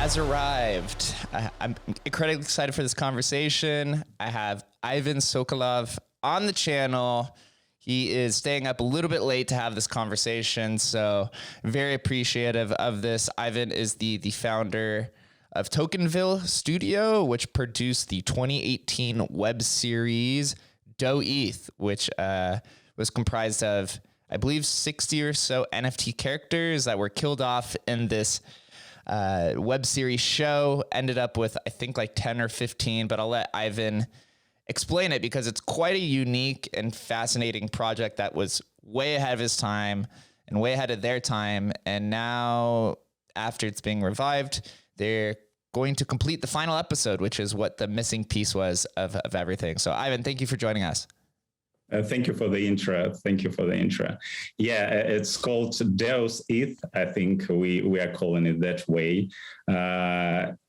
has arrived. I'm incredibly excited for this conversation. I have Ivan Sokolov on the channel. He is staying up a little bit late to have this conversation, so very appreciative of this. Ivan is the founder of Tokenville Studio, which produced the 2018 web series Deus ETH, which was comprised of, I believe, 60 or so NFT characters that were killed off in this web series show. Ended up with, I think, like 10 or 15, but I'll let Ivan explain it because it's quite a unique and fascinating project that was way ahead of his time and way ahead of their time. And now, after it's being revived, they're going to complete the final episode, which is what the missing piece was of everything. So Ivan, thank you for joining us. Thank you for the intro. Yeah, it's called Deus ETH. I think we are calling it that way.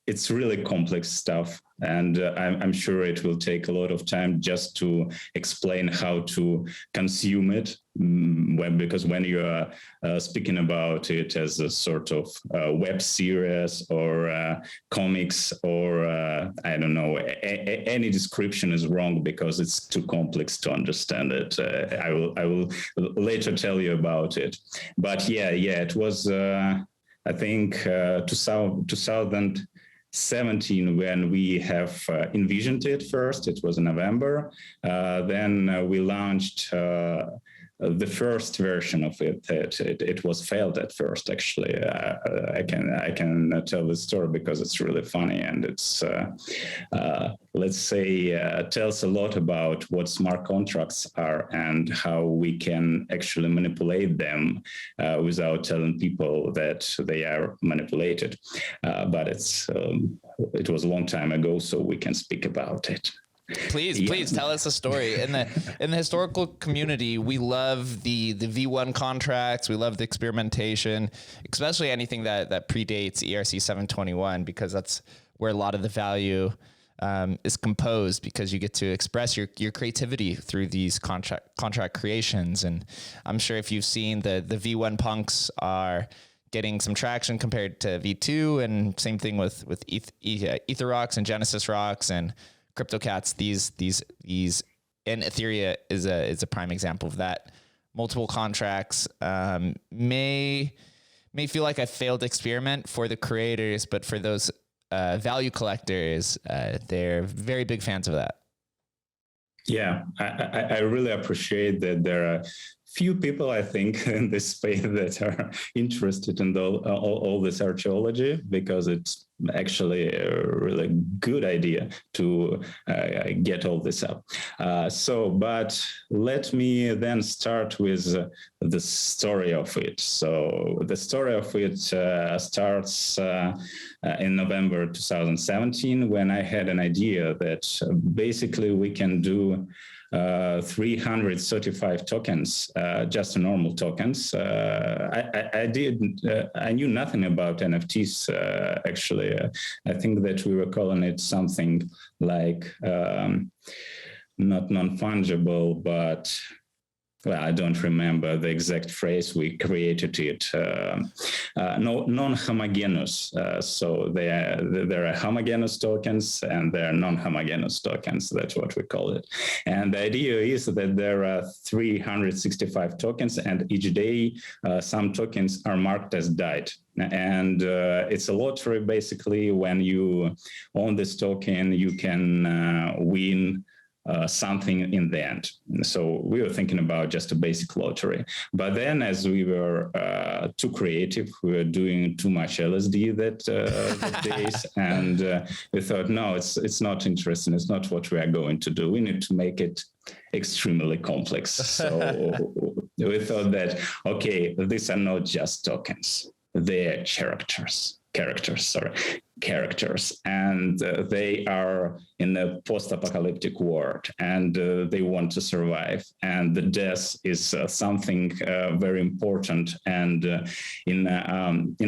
It's really complex stuff, and I'm sure it will take a lot of time just to explain how to consume it. Because when you are speaking about it as a sort of web series or comics or I don't know, any description is wrong because it's too complex to understand it. I will later tell you about it. But yeah, it was I think 2017 when we have envisioned it first. It was in November. Then we launched the first version of it. It was failed at first. Actually, I can tell the story because it's really funny, and it's let's say tells a lot about what smart contracts are and how we can actually manipulate them without telling people that they are manipulated. But it was a long time ago, so we can speak about it. Please tell us a story. In the historical community, we love the V1 contracts. We love the experimentation, especially anything that predates ERC 721, because that's where a lot of the value is composed, because you get to express your creativity through these contract creations. And I'm sure if you've seen the V1 punks are getting some traction compared to V2, and same thing with Ether Rocks and Genesis Rocks and CryptoCats. These and Ethereum is a prime example of that. Multiple contracts may feel like a failed experiment for the creators, but for those value collectors, they're very big fans of that. Yeah, I really appreciate that there are few people, I think, in this space that are interested in all this archaeology, because it's actually a really good idea to get all this up. But let me then start with the story of it. So the story of it starts in November 2017, when I had an idea that basically we can do 335 tokens, just normal tokens. I knew nothing about NFTs, actually. I think that we were calling it something like not non-fungible, but well, I don't remember the exact phrase. We created it. Non-homogeneous. So there are homogeneous tokens and there are non-homogeneous tokens. That's what we call it. And the idea is that there are 365 tokens, and each day some tokens are marked as died. And it's a lottery, basically. When you own this token, you can win something in the end. So we were thinking about just a basic lottery. But then, as we were too creative, we were doing too much LSD that days, and we thought, no, it's not interesting. It's not what we are going to do. We need to make it extremely complex. So we thought that, okay, these are not just tokens. They're characters, and they are in a post-apocalyptic world, and they want to survive, and the death is something very important. And in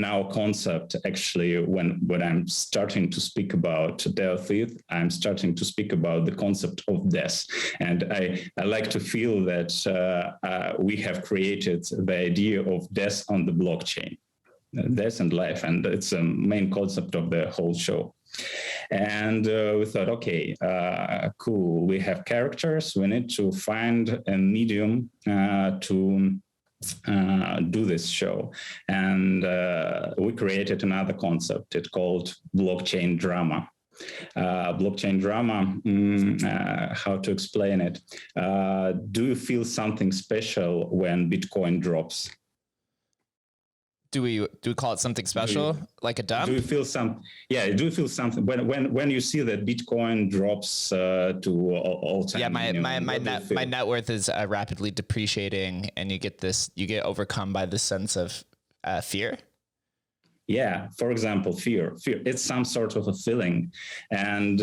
our concept, actually, when I'm starting to speak about Deus ETH, I'm starting to speak about the concept of death, and I like to feel that we have created the idea of death on the blockchain. death and life, and it's a main concept of the whole show. And we thought, okay, cool. We have characters. We need to find a medium to do this show. And we created another concept. It's called blockchain drama. Blockchain drama, how to explain it? Do you feel something special when Bitcoin drops? Do we call it something special, like a dump? Do you feel some? Yeah, do you feel something when you see that Bitcoin drops to all time? Yeah, my net worth is rapidly depreciating, and you get overcome by this sense of fear. Yeah, for example, fear. It's some sort of a feeling, and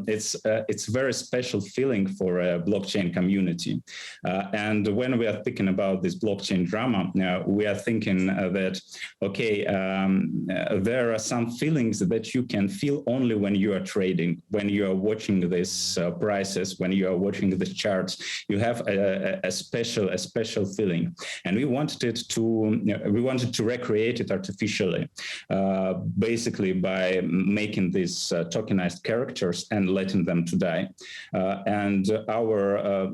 it's very special feeling for a blockchain community. And when we are thinking about this blockchain drama, we are thinking that, okay, there are some feelings that you can feel only when you are trading, when you are watching these prices, when you are watching the charts. You have a special feeling, and we wanted to recreate it artificially. Basically by making these tokenized characters and letting them to die. And our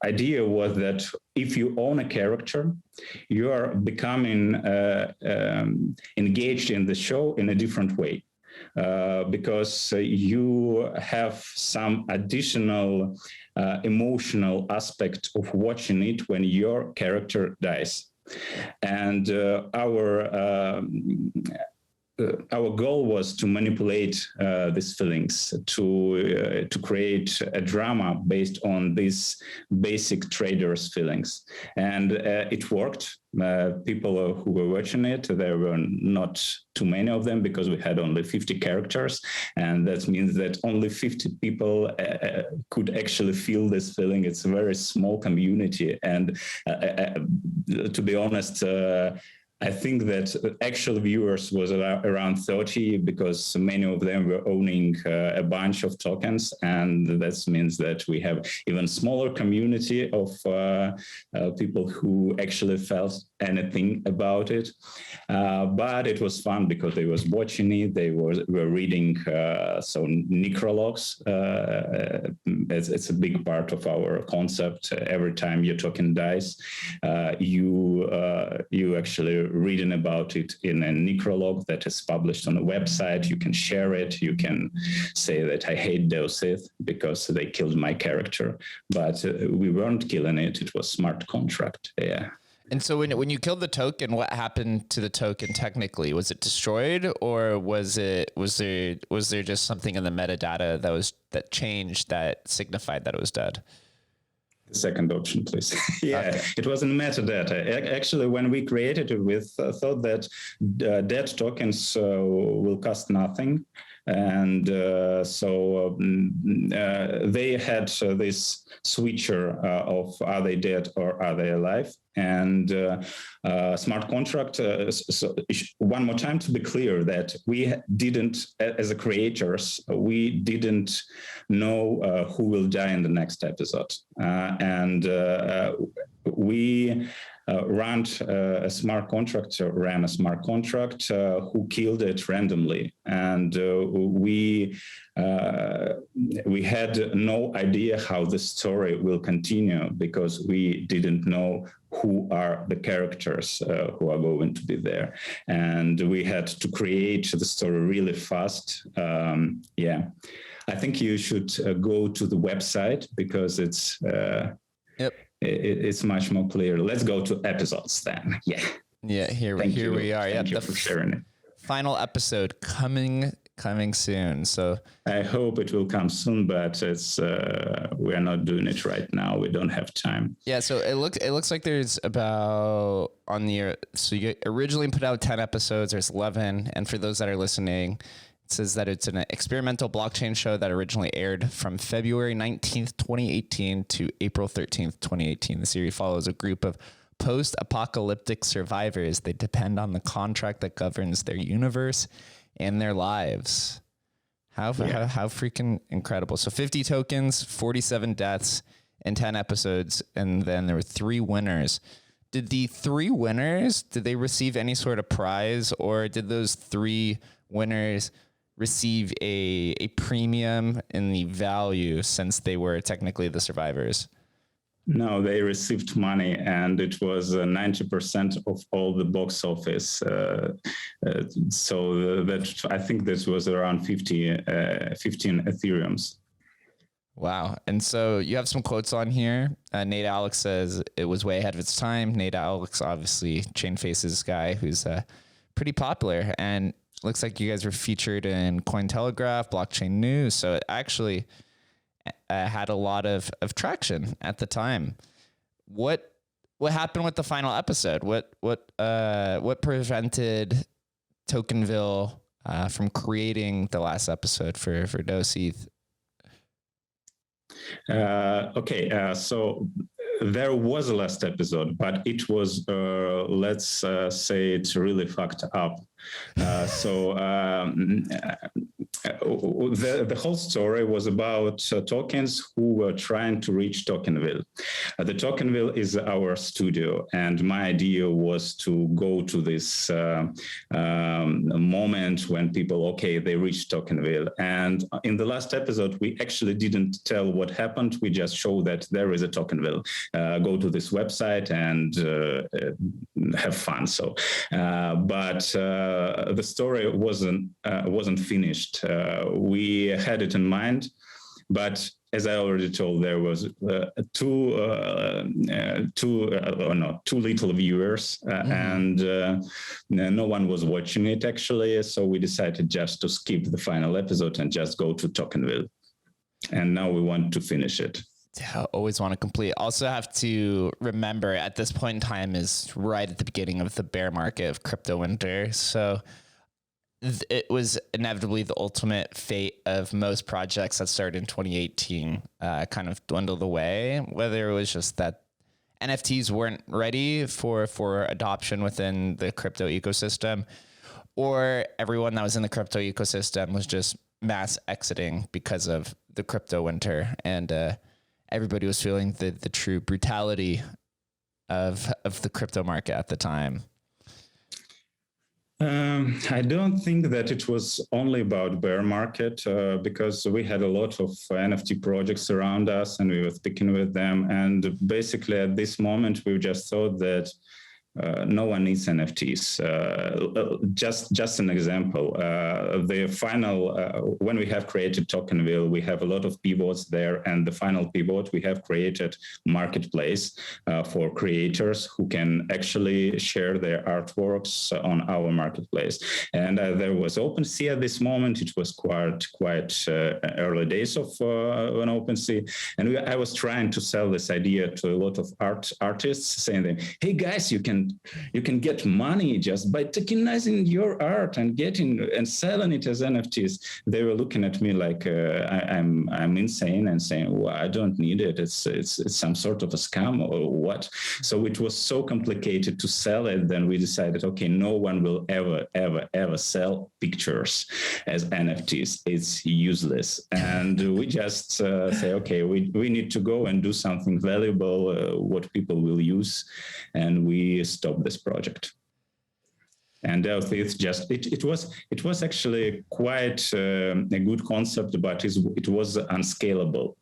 idea was that if you own a character, you are becoming engaged in the show in a different way. Because you have some additional emotional aspect of watching it when your character dies. And our goal was to manipulate these feelings, to create a drama based on these basic traders' feelings, and it worked. People who were watching it, there were not too many of them because we had only 50 characters, and that means that only 50 people could actually feel this feeling. It's a very small community, and to be honest, I think that actual viewers was around 30 because many of them were owning a bunch of tokens, and that means that we have even smaller community of people who actually felt anything about it. But it was fun because they was watching it, they were reading necrologues. It's a big part of our concept. Every time your token dies, you actually reading about it in a necrologue that is published on a website. You can share it. You can say that I hate Deus ETH because they killed my character, but we weren't killing it. It was smart contract. Yeah. And so when you killed the token, what happened to the token technically? Was it destroyed, or was there just something in the metadata that changed that signified that it was dead? The second option, please. Yeah, okay. It was in metadata. Actually, when we created it, we thought that dead tokens will cost nothing. And they had this switcher of are they dead or are they alive? And smart contract, so one more time to be clear that we didn't, as a creators, we didn't know who will die in the next episode. We ran a smart contract who killed it randomly, and we had no idea how the story will continue because we didn't know who are the characters who are going to be there, and we had to create the story really fast. Yeah, I think you should go to the website because it's. Yep. It's much more clear. Let's go to episodes then. Yeah. Yeah. Here we are. Thank you for sharing it. Final episode coming soon. So I hope it will come soon, but it's we are not doing it right now. We don't have time. Yeah. So it looks like there's about on the so you originally put out 10 episodes. There's 11, and for those that are listening, it says that it's an experimental blockchain show that originally aired from February 19th, 2018 to April 13th, 2018. The series follows a group of post-apocalyptic survivors. They depend on the contract that governs their universe and their lives. How freaking incredible. So 50 tokens, 47 deaths, and 10 episodes. And then there were 3 winners. Did the three winners, did they receive any sort of prize, or did those three winners receive a premium in the value since they were technically the survivors? No, they received money, and it was 90% of all the box office. So that I think this was around 15 Ethereums. Wow. And so you have some quotes on here. Nate Alex says it was way ahead of its time. Nate Alex, obviously, Chain Faces guy who's pretty popular. And looks like you guys were featured in Cointelegraph, Blockchain News. So it actually had a lot of traction at the time. What happened with the final episode? What prevented Tokenville from creating the last episode for Deus ETH? So there was a last episode, but it was, let's say, it's really fucked up. The whole story was about tokens who were trying to reach Tokenville. The Tokenville is our studio, and my idea was to go to this moment when people, they reached Tokenville. And in the last episode, we actually didn't tell what happened. We just showed that there is a Tokenville. Go to this website and have fun. But the story wasn't finished. We had it in mind, but as I already told, there was too little viewers, and no one was watching it actually. So we decided just to skip the final episode and just go to Tokenville. And now we want to finish it. Yeah, always want to complete. Also have to remember at this point in time is right at the beginning of the bear market of crypto winter. So it was inevitably the ultimate fate of most projects that started in 2018 kind of dwindled away, whether it was just that NFTs weren't ready for adoption within the crypto ecosystem, or everyone that was in the crypto ecosystem was just mass exiting because of the crypto winter, and everybody was feeling the true brutality of the crypto market at the time. I don't think that it was only about bear market, because we had a lot of NFT projects around us and we were speaking with them. And basically at this moment, we just thought that no one needs NFTs. Just an example, the final, when we have created Tokenville, we have a lot of pivots there, and the final pivot, we have created marketplace for creators who can actually share their artworks on our marketplace. And there was OpenSea at this moment. It was quite early days of an OpenSea. And I was trying to sell this idea to a lot of artists, saying them, hey guys, you can get money just by tokenizing your art and selling it as NFTs. They were looking at me like I'm insane and saying, well, I don't need it. It's some sort of a scam or what. So it was so complicated to sell it. Then we decided, okay, no one will ever sell pictures as NFTs. It's useless. And we just say, okay, we need to go and do something valuable, what people will use. And we stop this project. And Deus ETH it was actually quite a good concept, but it was unscalable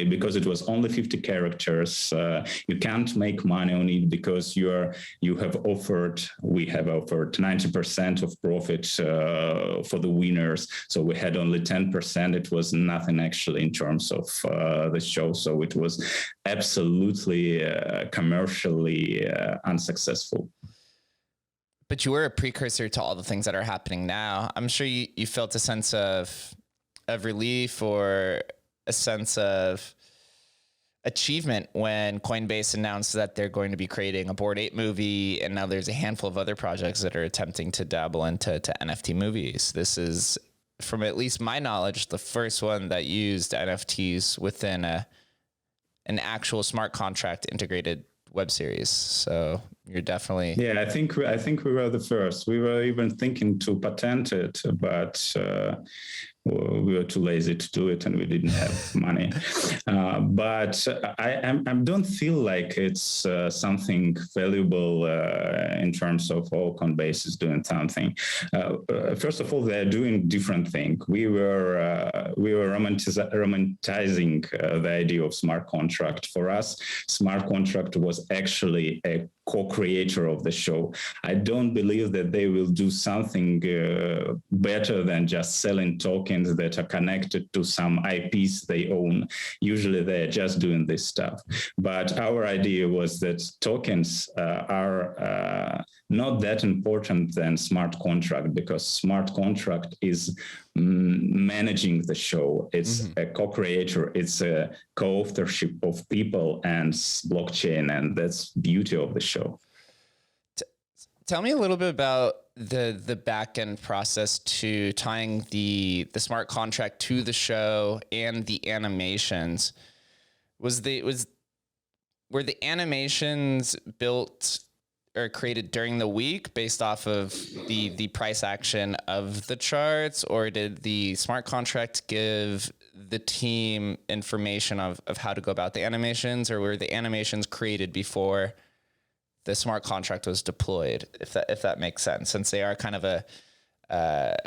because it was only 50 characters. You can't make money on it because we have offered 90% of profit for the winners. So we had only 10%. It was nothing actually in terms of the show. So it was absolutely commercially unsuccessful. But you were a precursor to all the things that are happening now. I'm sure you felt a sense of relief or a sense of achievement when Coinbase announced that they're going to be creating a Bored Ape movie, and now there's a handful of other projects that are attempting to dabble into NFT movies. This is, from at least my knowledge, the first one that used NFTs within an actual smart contract integrated web series. So You're definitely. Yeah, I think we were the first. We were even thinking to patent it, but we were too lazy to do it, and we didn't have money. But I don't feel like it's something valuable in terms of all Coinbase is doing something. First of all, they're doing different thing. We were romanticizing the idea of smart contract. For us, smart contract was actually a co-creator of the show. I don't believe that they will do something better than just selling tokens that are connected to some IPs they own. Usually they're just doing this stuff. But our idea was that tokens are not that important than smart contract, because smart contract is managing the show. It's a co-creator, it's a co-authorship of people and blockchain, and that's the beauty of the show. Tell me a little bit about the back end process to tying the smart contract to the show and the animations. Were the animations built or created during the week based off of the price action of the charts, or did the smart contract give the team information of how to go about the animations, or were the animations created before the smart contract was deployed, if that makes sense? Since they are kind of a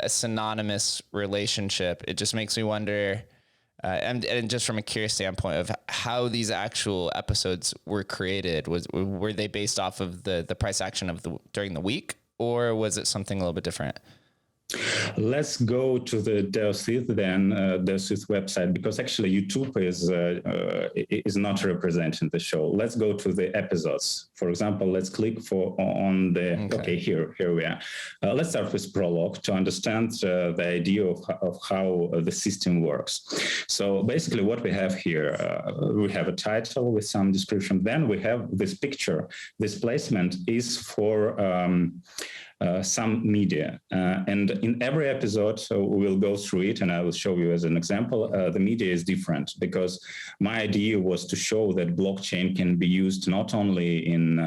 synonymous relationship, it just makes me wonder, and just from a curious standpoint of how these actual episodes were created, were they based off of the price action of during the week, or was it something a little bit different? Let's go to the Deus ETH then, Deus ETH website, because actually YouTube is not representing the show. Let's go to the episodes. For example, let's click on the, okay, here we are. Let's start with prologue to understand the idea of how the system works. So basically what we have here, we have a title with some description. Then we have this picture. This placement is for some media. And in every episode, so we'll go through it and I will show you as an example, the media is different, because my idea was to show that blockchain can be used not only in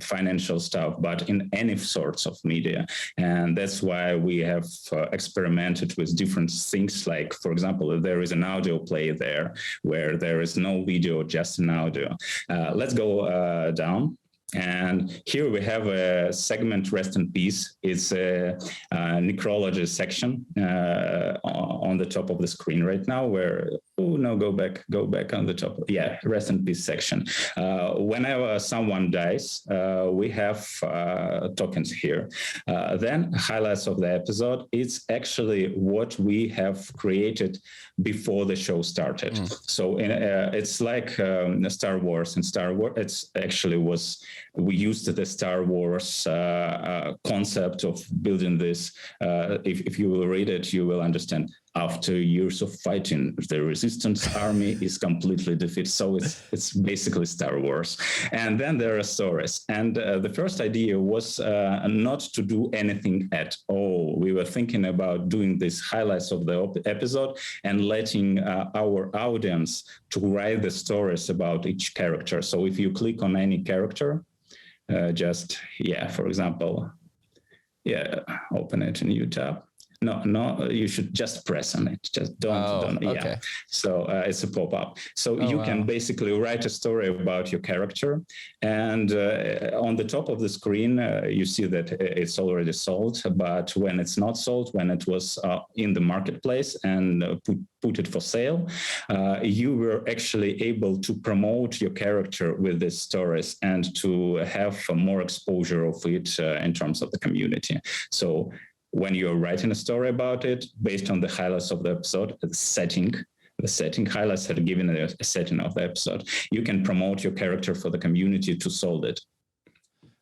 financial stuff, but in any sorts of media. And that's why we have experimented with different things. Like, for example, there is an audio play there where there is no video, just an audio. Let's go down. And here we have a segment, Rest in Peace. It's a necrology section on the top of the screen right now, where, oh no, go back on the top. Yeah, Rest in Peace section. Whenever someone dies, we have tokens here. Then highlights of the episode. It's actually what we have created before the show started. So it's like Star Wars. In Star Wars, we used the Star Wars concept of building this. If you will read it, you will understand. After years of fighting, the resistance army is completely defeated. So it's basically Star Wars. And then there are stories. And the first idea was not to do anything at all. We were thinking about doing these highlights of the episode and letting our audience to write the stories about each character. So if you click on any character, for example, open it in new tab. No, you should just press on it. Just don't. Okay. Yeah. So it's a pop-up. So you can basically write a story about your character. And on the top of the screen, you see that it's already sold. But when it's not sold, when it was in the marketplace and put it for sale, you were actually able to promote your character with these stories and to have more exposure of it in terms of the community. So when you're writing a story about it, based on the highlights of the episode, the setting highlights have given a setting of the episode, you can promote your character for the community to sold it.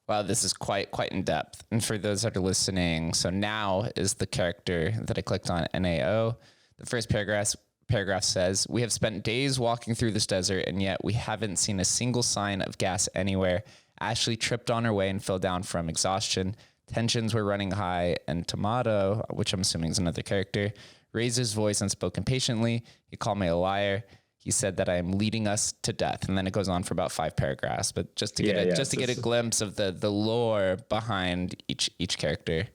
Wow, this is quite in depth. And for those that are listening, so now is the character that I clicked on, NAO. The first paragraph says, "We have spent days walking through this desert, and yet we haven't seen a single sign of gas anywhere. Ashley tripped on her way and fell down from exhaustion. Tensions were running high, and Tomato, which I'm assuming is another character, raised his voice and spoke impatiently. He called me a liar. he said that I am leading us to death. And then it goes on for about 5 paragraphs, but just to get a glimpse of the lore behind each character.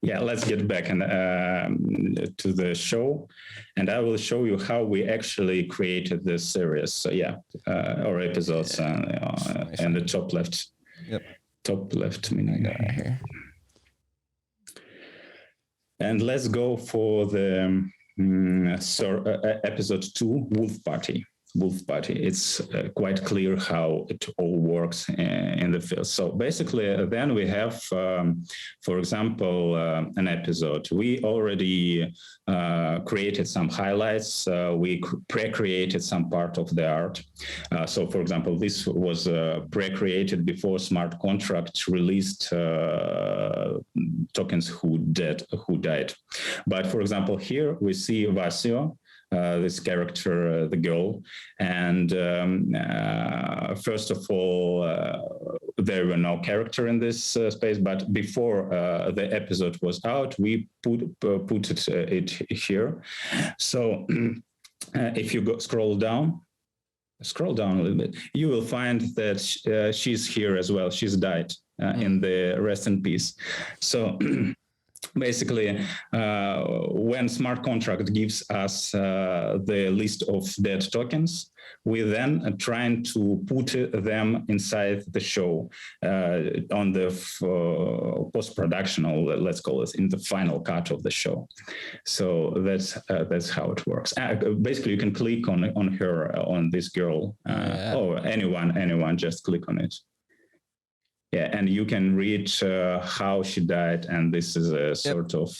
Yeah, let's get back to the show, and I will show you how we actually created this series. So or episodes and the top left. Yep. Top left meaning right here. And let's go for the episode 2, Wolf Party. It's quite clear how it all works in the field. So basically, then we have, for example, an episode. We already created some highlights. We pre-created some part of the art. So, for example, this was pre-created before smart contract released tokens who died. But for example, here we see Vasio, this character, the girl. And first of all, there were no character in this space, but before the episode was out, we put it here. So if you scroll down a little bit, you will find that she's here as well. She's died in the rest in peace. So basically, when smart contract gives us the list of dead tokens, we then are trying to put them inside the show on the post-production, or let's call it in the final cut of the show. So that's how it works. Basically, you can click on her, on this girl, or anyone, just click on it. Yeah, and you can read how she died, and this is a sort of.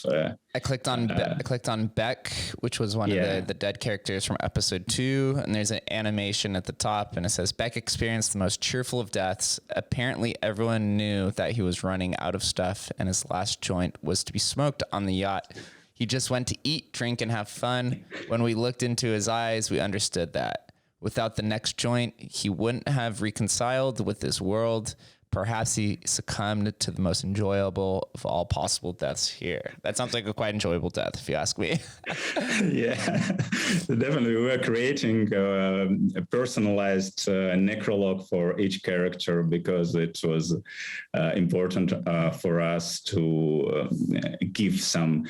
I clicked on Beck, which was one of the dead characters from episode 2, and there's an animation at the top, and it says Beck experienced the most cheerful of deaths. Apparently, everyone knew that he was running out of stuff, and his last joint was to be smoked on the yacht. He just went to eat, drink, and have fun. When we looked into his eyes, we understood that without the next joint, he wouldn't have reconciled with this world. Perhaps he succumbed to the most enjoyable of all possible deaths here. That sounds like a quite enjoyable death, if you ask me. Yeah, definitely. We were creating a personalized necrolog for each character because it was important for us to give some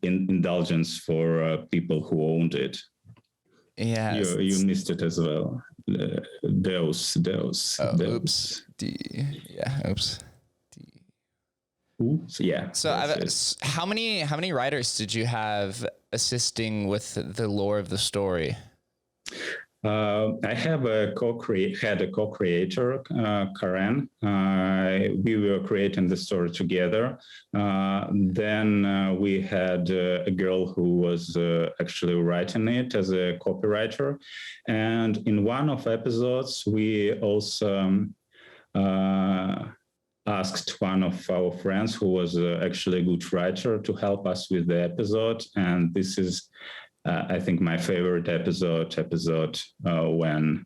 indulgence for people who owned it. Yeah, you missed it as well. Deus. Oops. Oops. Oops. Yeah. So, how many writers did you have assisting with the lore of the story? I have a co-creator, Karen. We were creating the story together. Then we had a girl who was actually writing it as a copywriter. And in one of episodes, we also asked one of our friends who was actually a good writer to help us with the episode. And this is I think my favorite episode when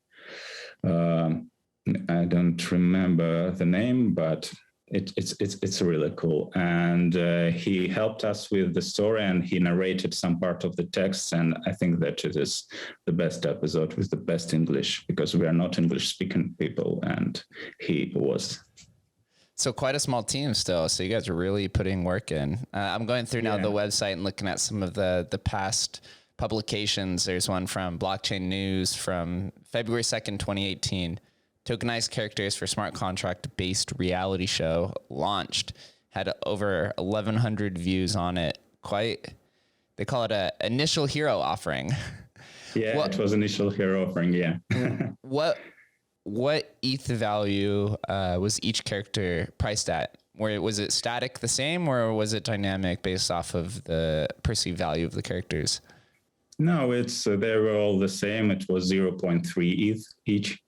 I don't remember the name, but it's really cool. And he helped us with the story, and he narrated some part of the text. And I think that it is the best episode with the best English, because we are not English-speaking people, and he was. So quite a small team still. So you guys are really putting work in. I'm going through now the website and looking at some of the past publications. There's one from Blockchain News from February 2nd, 2018. Tokenized characters for smart contract based reality show launched. Had over 1,100 views on it. They call it a initial hero offering. Yeah, it was initial hero offering. Yeah. What ETH value was each character priced at? Was it static the same, or was it dynamic based off of the perceived value of the characters? No, they were all the same. It was 0.3 ETH each.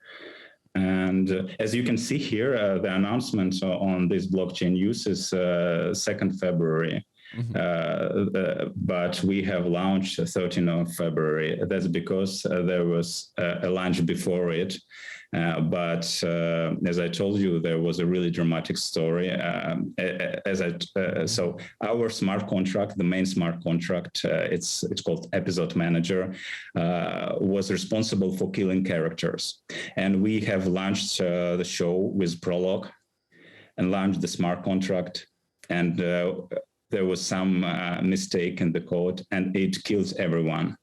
And as you can see here, the announcement on this blockchain use is 2nd February. But we have launched 13th of February. That's because there was a launch before it. But as I told you, there was a really dramatic story. So our smart contract, the main smart contract, it's called Episode Manager, was responsible for killing characters. And we have launched the show with Prologue and launched the smart contract. And there was some mistake in the code, and it kills everyone.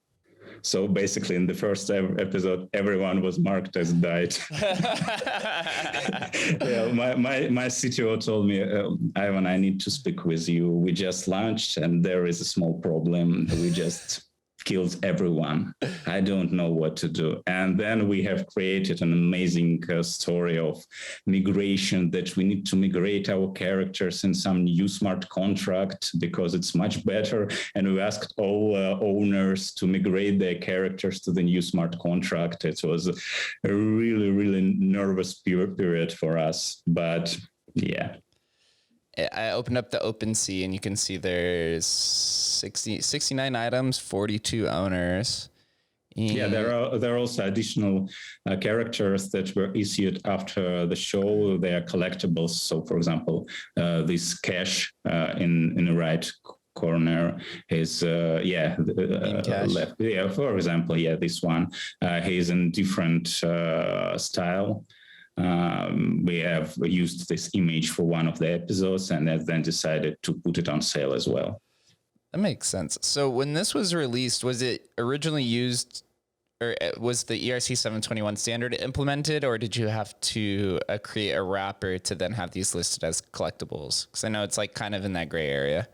So basically, in the first episode, everyone was marked as died. Yeah, my CTO told me, Ivan, I need to speak with you. We just launched, and there is a small problem. We just killed everyone. I don't know what to do. And then we have created an amazing story of migration, that we need to migrate our characters in some new smart contract because it's much better. And we asked all owners to migrate their characters to the new smart contract. It was a really, really nervous period for us. But yeah. I opened up the OpenSea and you can see there's 69 items, 42 owners. Yeah, there are also additional characters that were issued after the show. They are collectibles. So, for example, this cash in the right corner is left. Yeah, for example, this one. He's in different style. We have used this image for one of the episodes and then decided to put it on sale as well. That makes sense. So when this was released, was it originally used, or was the ERC 721 standard implemented, or did you have to create a wrapper to then have these listed as collectibles? Because I know it's like kind of in that gray area.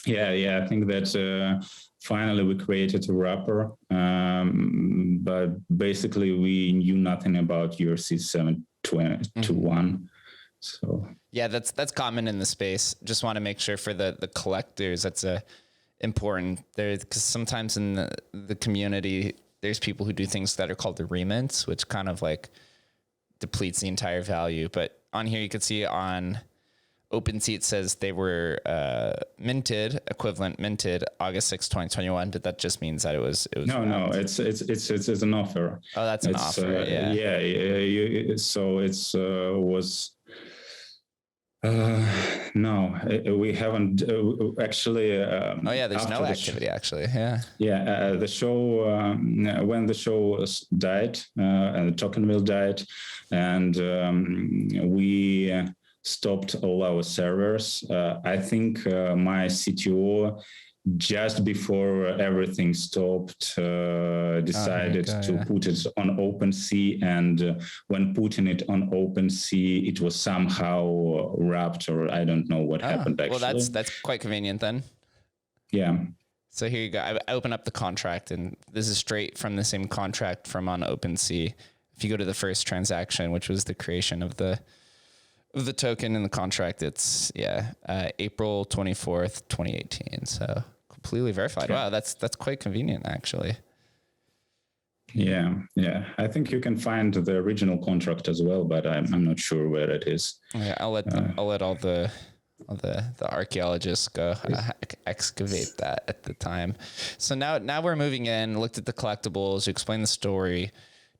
Yeah. I think that finally we created a wrapper, but basically we knew nothing about ERC 721. So yeah, that's common in the space. Just want to make sure for the collectors, that's important there, because sometimes in the community, there's people who do things that are called the remnants, which kind of like depletes the entire value. But on here, you can see on OpenSea, it says they were minted August 6, 2021, but that just means that it was no, it's an offer. Oh, that's an offer. So it's was. No, we haven't actually. There's no activity actually. The show when the show died and Tokenville died, and we stopped all our servers. I think my CTO, just before everything stopped, decided to put it on OpenSea, and when putting it on OpenSea, it was somehow wrapped, or I don't know what happened actually. Well, that's quite convenient then. Yeah. So here you go. I open up the contract, and this is straight from the same contract from on OpenSea. If you go to the first transaction, which was the creation of the token in the contract, it's April 24th, 2018. So completely verified. Wow, that's quite convenient actually. Yeah. I think you can find the original contract as well, but I'm not sure where it is. Yeah, I'll let all the archaeologists go excavate that at the time. So now we're moving in, looked at the collectibles, you explained the story.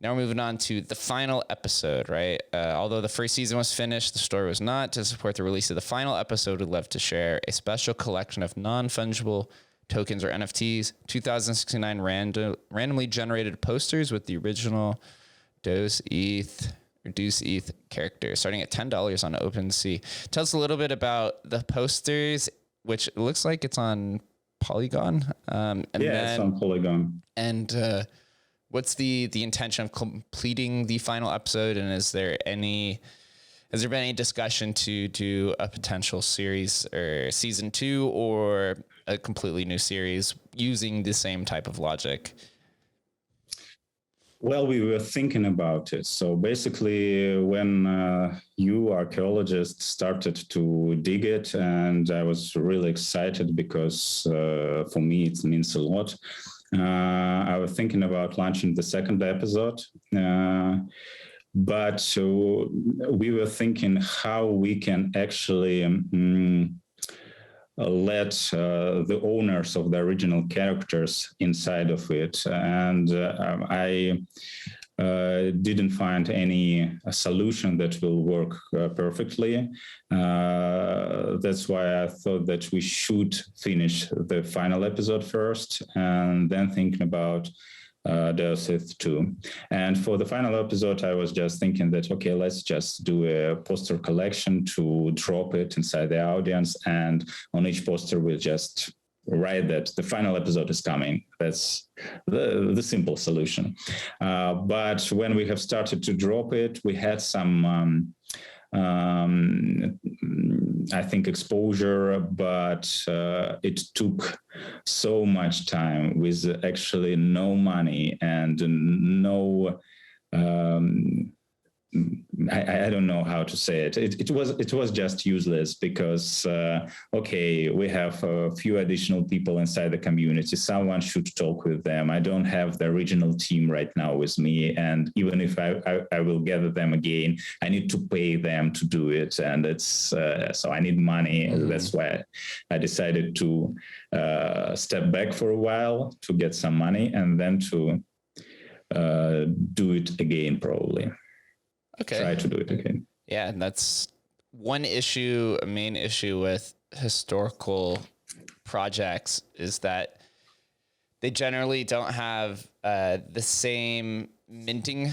Now we're moving on to the final episode, right? Although the first season was finished, the story was not. To support the release of the final episode, we'd love to share a special collection of non-fungible tokens or NFTs, 2069 randomly generated posters with the original Deus ETH character, starting at $10 on OpenSea. Tell us a little bit about the posters, which looks like it's on Polygon. It's on Polygon. And what's the intention of completing the final episode? And has there been any discussion to do a potential series or season 2 or a completely new series using the same type of logic? Well, we were thinking about it. So basically, when you archaeologists started to dig it, and I was really excited because for me it means a lot. I was thinking about launching the second episode, but we were thinking how we can actually let the owners of the original characters inside of it. And I didn't find any solution that will work perfectly. That's why I thought that we should finish the final episode first and then thinking about Deus ETH 2. And for the final episode, I was just thinking that, okay, let's just do a poster collection to drop it inside the audience. And on each poster, we'll just write that the final episode is coming. That's the simple solution. But when we have started to drop it, we had some I think exposure, but it took so much time with actually no money and no I don't know how to say it. It was just useless because okay, we have a few additional people inside the community. Someone should talk with them. I don't have the original team right now with me, and even if I will gather them again, I need to pay them to do it, and it's so I need money. Mm-hmm. That's why I decided to step back for a while to get some money, and then to do it again probably. Okay. Try to do it again. Yeah, and that's one issue, a main issue with historical projects is that they generally don't have the same minting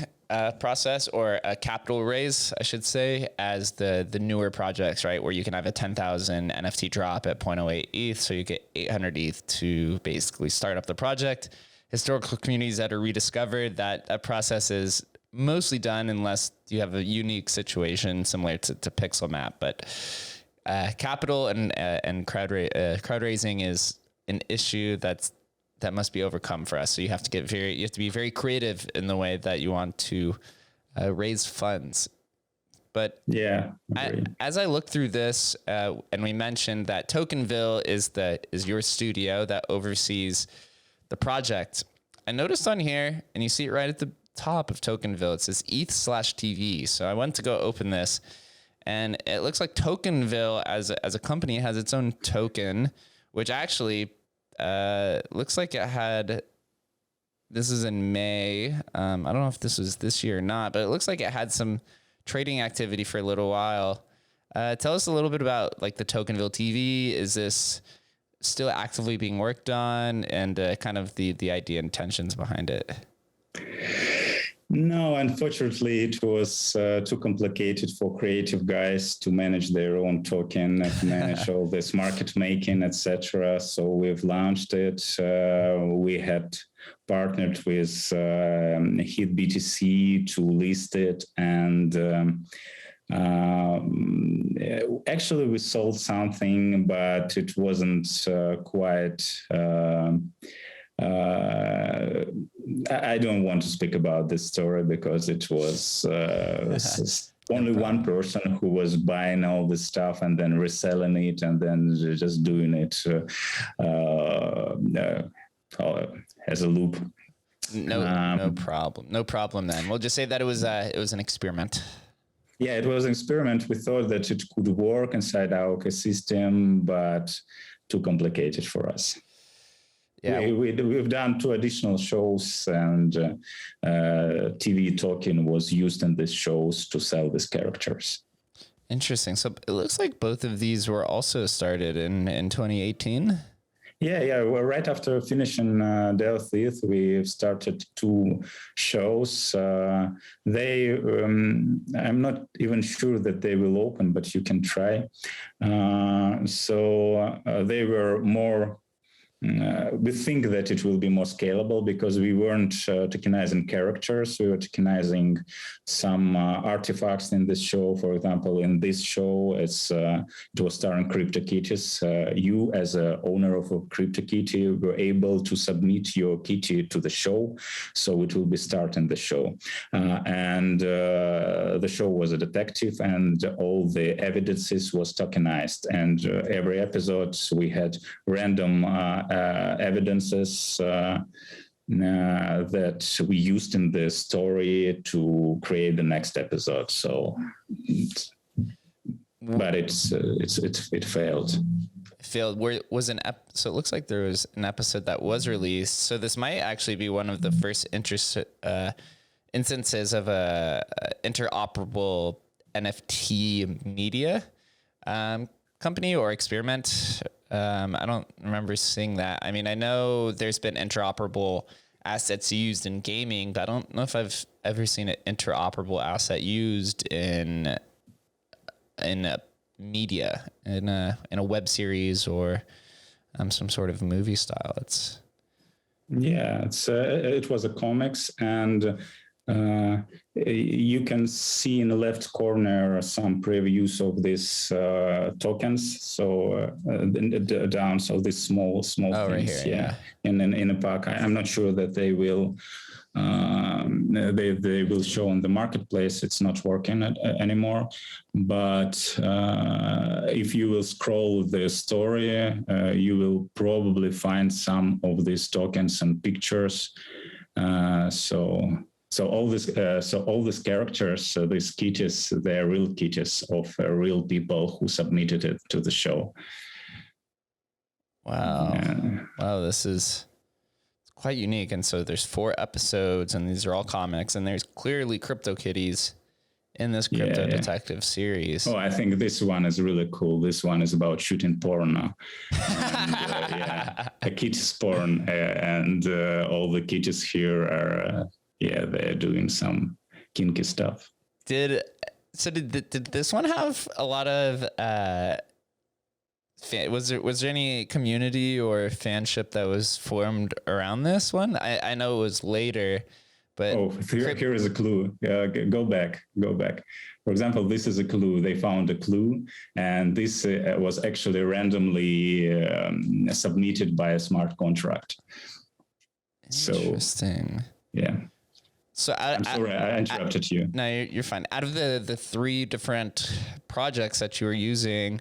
process or a capital raise, I should say, as the newer projects, right? Where you can have a 10,000 NFT drop at 0.08 ETH, so you get 800 ETH to basically start up the project. Historical communities that are rediscovered, that process is mostly done unless you have a unique situation similar to Pixel Map. But capital and crowd raising is an issue that must be overcome for us. So you have to be very creative in the way that you want to raise funds. But yeah, as I look through this, and we mentioned that Tokenville is your studio that oversees the project. I noticed on here, and you see it right at the top of Tokenville, it says ETH/TV. So I went to go open this, and it looks like Tokenville as a company has its own token, which actually looks like it had. This is in May. I don't know if this was this year or not, but it looks like it had some trading activity for a little while. Tell us a little bit about like the Tokenville TV. Is this still actively being worked on, and kind of the idea and intentions behind it? No, unfortunately, it was too complicated for creative guys to manage their own token, to manage all this market making, etc. So we've launched it. We had partnered with Hit BTC to list it, and actually we sold something, but it wasn't quite. I don't want to speak about this story because it was only one person who was buying all this stuff and then reselling it and then just doing it as a loop. No problem. Then we'll just say that it was an experiment. Yeah, it was an experiment. We thought that it could work inside our ecosystem, but too complicated for us. Yeah, we've done 2 additional shows, and TV token was used in these shows to sell these characters. Interesting. So it looks like both of these were also started in 2018. Yeah. Well, right after finishing Deus ETH, we started 2 shows. I'm not even sure that they will open, but you can try. So they were more. We think that it will be more scalable because we weren't tokenizing characters. We were tokenizing some artifacts in this show. For example, in this show, it was starring CryptoKitties. You, as an owner of a CryptoKitty, were able to submit your kitty to the show. So it will be starting the show. And the show was a detective, and all the evidences was tokenized. And every episode, we had random evidences that we used in the story to create the next episode. So, but it failed. failed. Where was so it looks like there was an episode that was released. So this might actually be one of the first instances of a interoperable NFT media company or experiment. I don't remember seeing that. I mean, I know there's been interoperable assets used in gaming, but I don't know if I've ever seen an interoperable asset used in a media, in a web series or some sort of movie style. It was a comics, and you can see in the left corner some previews of these tokens. So down, so these small things, right here, in a pack. I'm not sure that they will show on the marketplace. It's not working anymore. But if you will scroll the story, you will probably find some of these tokens and pictures. So all these characters, these kitties, they're real kitties of real people who submitted it to the show. Wow. Wow, this is quite unique. And so there's 4 episodes, and these are all comics, and there's clearly CryptoKitties in this Crypto Detective series. Oh, I think this one is really cool. This one is about shooting porn. And, a kitties porn, and all the kitties here are... they're doing some kinky stuff. Did this one have a lot of was there any community or fanship that was formed around this one? I know it was later, but here is a clue. Go back. For example, this is a clue. They found a clue, and this was actually randomly submitted by a smart contract. Interesting. So I'm sorry, I interrupted you. No, you're fine. Out of the 3 different projects that you were using,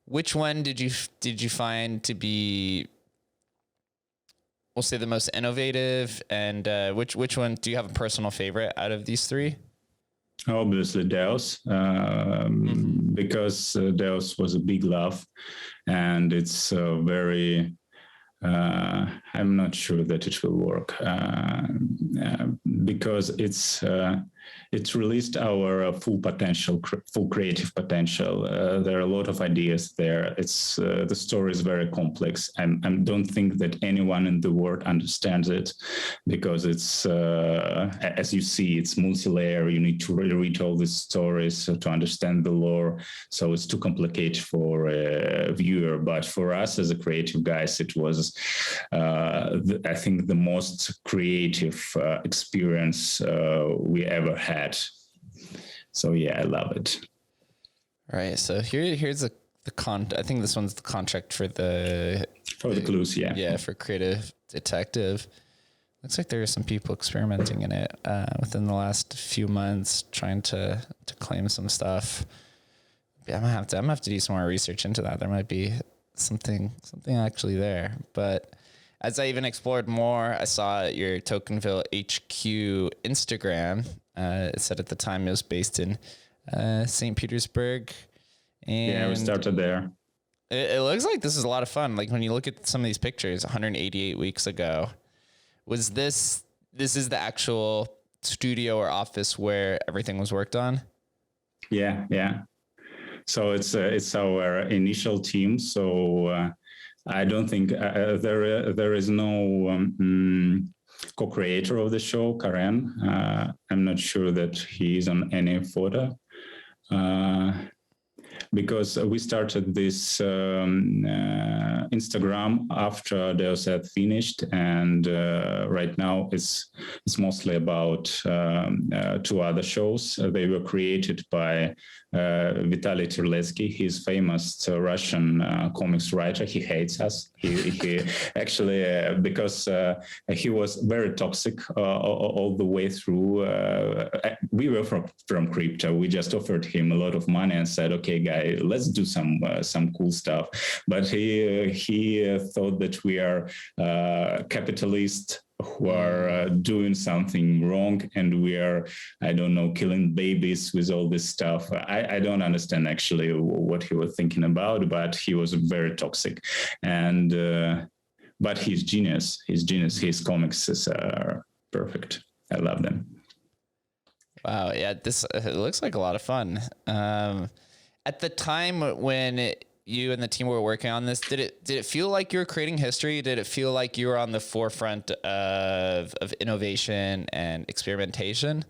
which one did you find to be, we'll say, the most innovative, and which one do you have a personal favorite out of these 3? Obviously Deus, because Deus was a big love, and it's very... I'm not sure that it will work because it's released our full creative potential. There are a lot of ideas there. It's the story is very complex. I don't think that anyone in the world understands it, because it's as you see, it's multi-layer. You need to read all these stories to understand the lore. So it's too complicated for a viewer. But for us as a creative guys, it was I think the most creative experience we ever had. So I love it. Right. So here's the I think this one's the contract for the clues. For Creative Detective. Looks like there are some people experimenting in it within the last few months, trying to claim some stuff. I'm gonna have to do some more research into that. There might be something actually there. But as I even explored more, I saw your Tokenville HQ Instagram. It said at the time it was based in St. Petersburg. And we started there. It looks like this is a lot of fun. Like when you look at some of these pictures, 188 weeks ago, was this is the actual studio or office where everything was worked on? Yeah. So it's our initial team. So I don't think there is no co-creator of the show, Karen. I'm not sure that he is on any photo. Because we started this Instagram after Deus ETH finished, and right now it's mostly about 2 other shows. They were created by Vitaly Terletsky. He's famous Russian comics writer. He hates us. He actually because he was very toxic all the way through. We were from crypto. We just offered him a lot of money and said, "Okay, guy, let's do some cool stuff." But he thought that we are capitalist who are doing something wrong, and we are, I don't know, killing babies with all this stuff. I don't understand actually what he was thinking about, but he was very toxic. And but he's genius. He's genius. His comics are perfect. I love them. Wow, yeah, this it looks like a lot of fun. At the time when you and the team were working on this, did it feel like you were creating history? Did it feel like you were on the forefront of innovation and experimentation?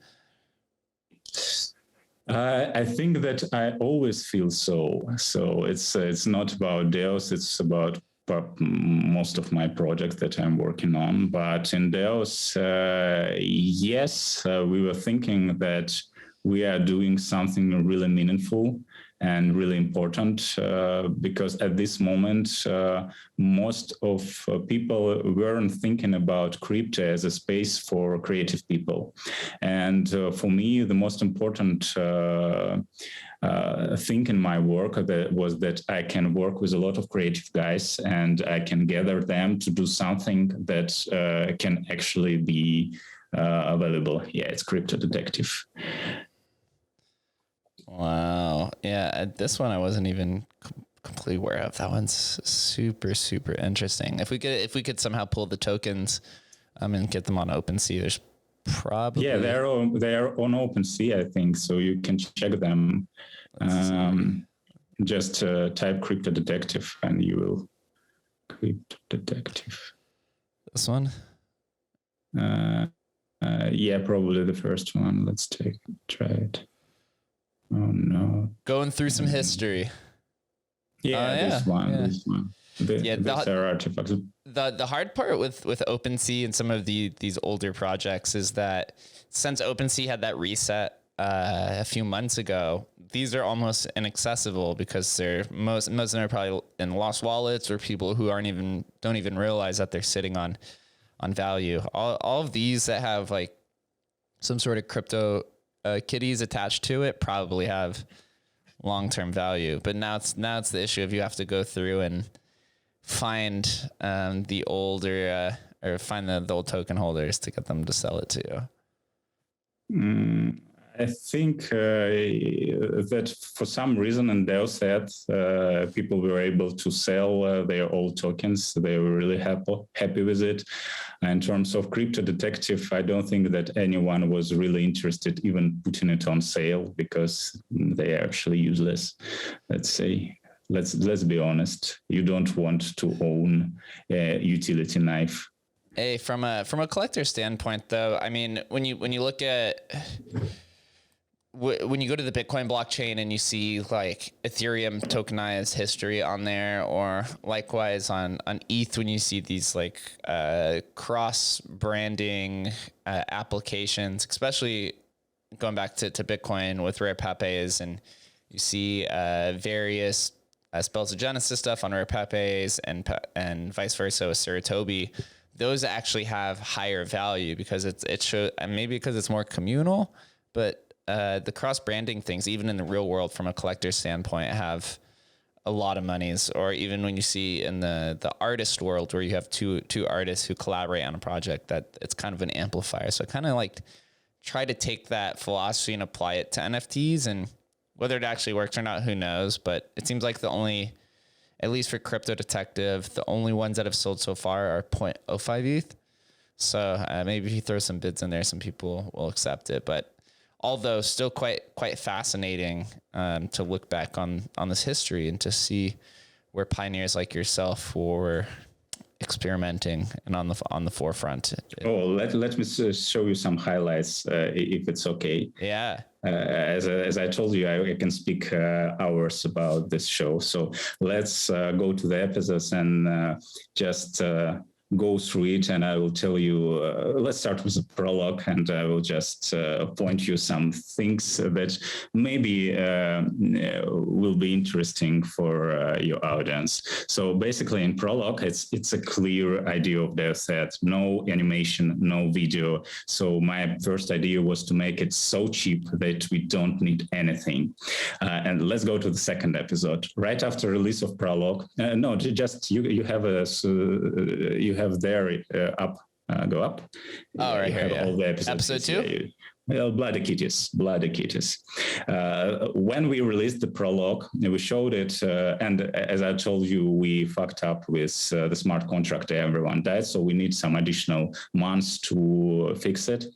I think that I always feel so. So it's not about Deus. It's about most of my projects that I'm working on. But in Deus, yes, we were thinking that we are doing something really meaningful and really important, because at this moment, most of people weren't thinking about crypto as a space for creative people. And for me, the most important thing in my work was that I can work with a lot of creative guys, and I can gather them to do something that can actually be available. Yeah, it's Crypto Detective. Wow. Yeah. This one I wasn't even completely aware of. That one's super, super interesting. If we could somehow pull the tokens, and get them on OpenSea, there's probably. Yeah, they are on OpenSea, I think. So you can check them. Just type Crypto Detective and you will Crypto Detective. This one? Yeah, probably the first one. Let's try it. Oh no! Going through some history. Yeah, this one. These are artifacts. The hard part with OpenSea and some of these older projects is that since OpenSea had that reset a few months ago, these are almost inaccessible because most of them are probably in lost wallets or people who don't even realize that they're sitting on value. All of these that have like some sort of crypto kitties attached to it probably have long-term value, but now it's the issue of you have to go through and find the older or find the old token holders to get them to sell it to you. I think that for some reason in Deus ETH, people were able to sell their old tokens. They were really happy with it. In terms of Crypto Detective, I don't think that anyone was really interested even putting it on sale because they are actually useless. Let's say, let's be honest. You don't want to own a utility knife. Hey, from a collector standpoint, though, I mean, when you look at when you go to the Bitcoin blockchain and you see like Ethereum tokenized history on there, or likewise on ETH, when you see these like cross branding applications, especially going back to Bitcoin with Rare Papes, and you see various Spells of Genesis stuff on Rare Papes and vice versa with Saratobi. Those actually have higher value because it shows, maybe because it's more communal, but the cross branding things, even in the real world from a collector's standpoint, have a lot of monies. Or even when you see in the artist world where you have two artists who collaborate on a project, that it's kind of an amplifier. So I kind of like try to take that philosophy and apply it to NFTs, and whether it actually works or not, who knows? But it seems like the only, at least for Crypto Detective, the only ones that have sold so far are 0.05 ETH. So maybe if you throw some bids in there, some people will accept it. But although still quite fascinating to look back on this history and to see where pioneers like yourself were experimenting and on the forefront. Let me show you some highlights, if it's okay. Yeah. As I told you, I can speak hours about this show. So let's go to the episodes and just go through it, and I will tell you, let's start with a prologue, and I will just point you some things that maybe will be interesting for your audience. So basically in prologue, it's a clear idea of Deus ETH, no animation, no video. So my first idea was to make it so cheap that we don't need anything. And let's go to the second episode. Right after release of prologue, no, just you have there up Go up. Oh, right you here. have all the episodes. Episode 2? Well, Bloody Kitties. When we released the prologue, we showed it, and as I told you, we fucked up with the smart contract. Everyone died, so we need some additional months to fix it.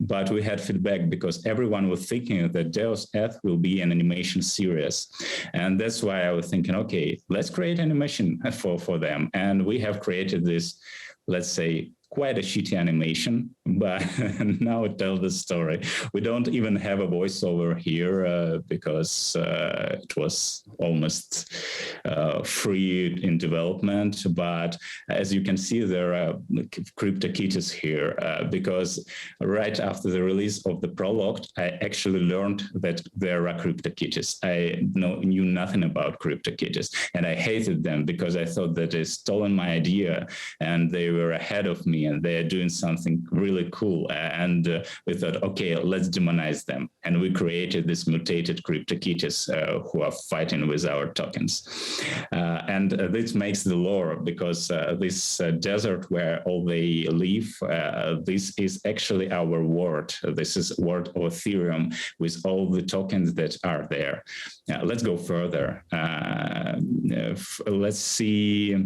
But we had feedback because everyone was thinking that Deus ETH will be an animation series, and that's why I was thinking, okay, let's create animation for them, and we have created this, let's say, quite a shitty animation, but now it tells the story. We don't even have a voiceover here because it was almost free in development. But as you can see, there are CryptoKitties here because right after the release of the prologue, I actually learned that there are CryptoKitties. I knew nothing about CryptoKitties, and I hated them because I thought that they stolen my idea and they were ahead of me and they are doing something really cool. And we thought, okay, let's demonize them. And we created this mutated CryptoKitties who are fighting with our tokens. And this makes the lore because this desert where all they live, this is actually our world. This is world of Ethereum with all the tokens that are there. Let's go further. Let's see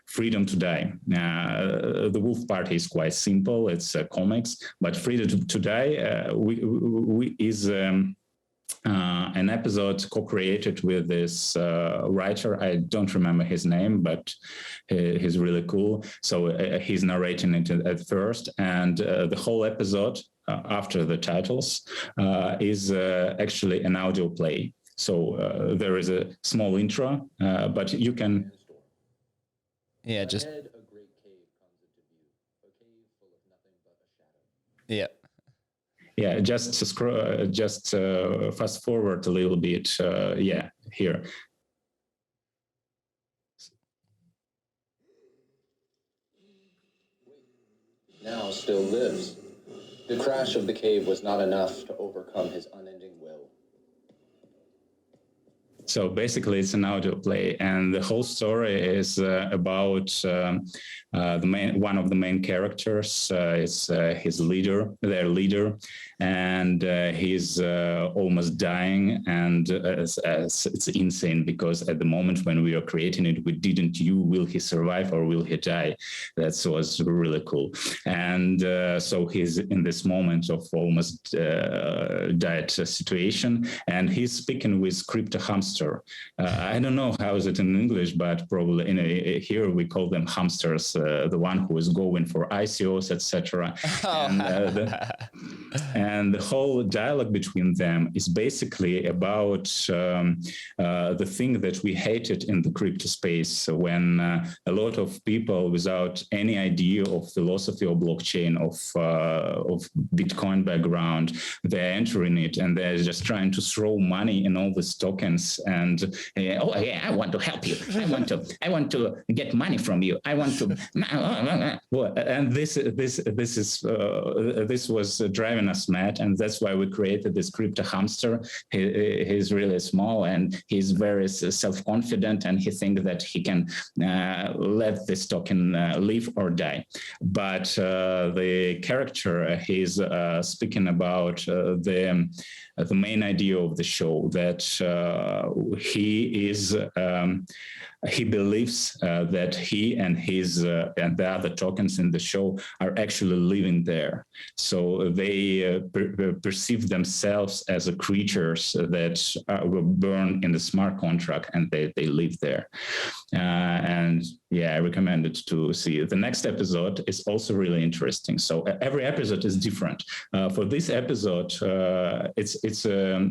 Freedom to Die. The Wolf Party is quite simple. It's comics, but Freedom to Die is an episode co-created with this writer. I don't remember his name, but he's really cool. So he's narrating it at first, and the whole episode after the titles is actually an audio play. So there is a small intro, but you can. Yeah, just. Ahead, a great cave comes into view, a cave full of nothing but a shadow. Yeah. Yeah, just scroll, just fast forward a little bit. Yeah, here. Now still lives. The crash of the cave was not enough to overcome his unending will. So basically, it's an audio play, and the whole story is about one of the main characters. Is his leader, their leader, and he's almost dying, and it's insane because at the moment when we were creating it, we didn't know will he survive or will he die. That was really cool, and so he's in this moment of almost died situation, and he's speaking with Crypto Hamster. I don't know how is it in English, but probably here we call them hamsters. The one who is going for ICOs, etc. And the whole dialogue between them is basically about the thing that we hated in the crypto space when a lot of people without any idea of philosophy or blockchain of Bitcoin background, they're entering it and they're just trying to throw money in all these tokens and oh yeah, I want to help you. I want to get money from you. I want to. And this was driving us mad, and that's why we created this crypto hamster. He's really small and he's very self-confident, and he thinks that he can let this token live or die. But the character he's speaking about the main idea of the show, that he believes that he and his and the other tokens in the show are actually living there. So they perceive themselves as creatures that were born in the smart contract, and they live there. And yeah, I recommend it to see. The next episode is also really interesting. So every episode is different. For this episode, it's a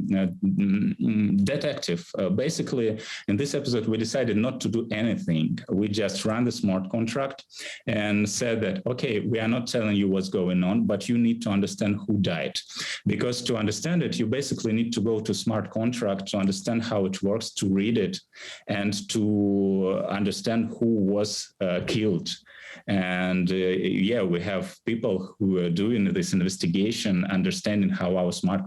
detective. Basically, in this episode, we decided not to do anything. We just ran the smart contract and said that, okay, we are not telling you what's going on, but you need to understand who died. Because to understand it, you basically need to go to smart contract to understand how it works, to read it, and to understand who was killed. And yeah, we have people who are doing this investigation, understanding how our smart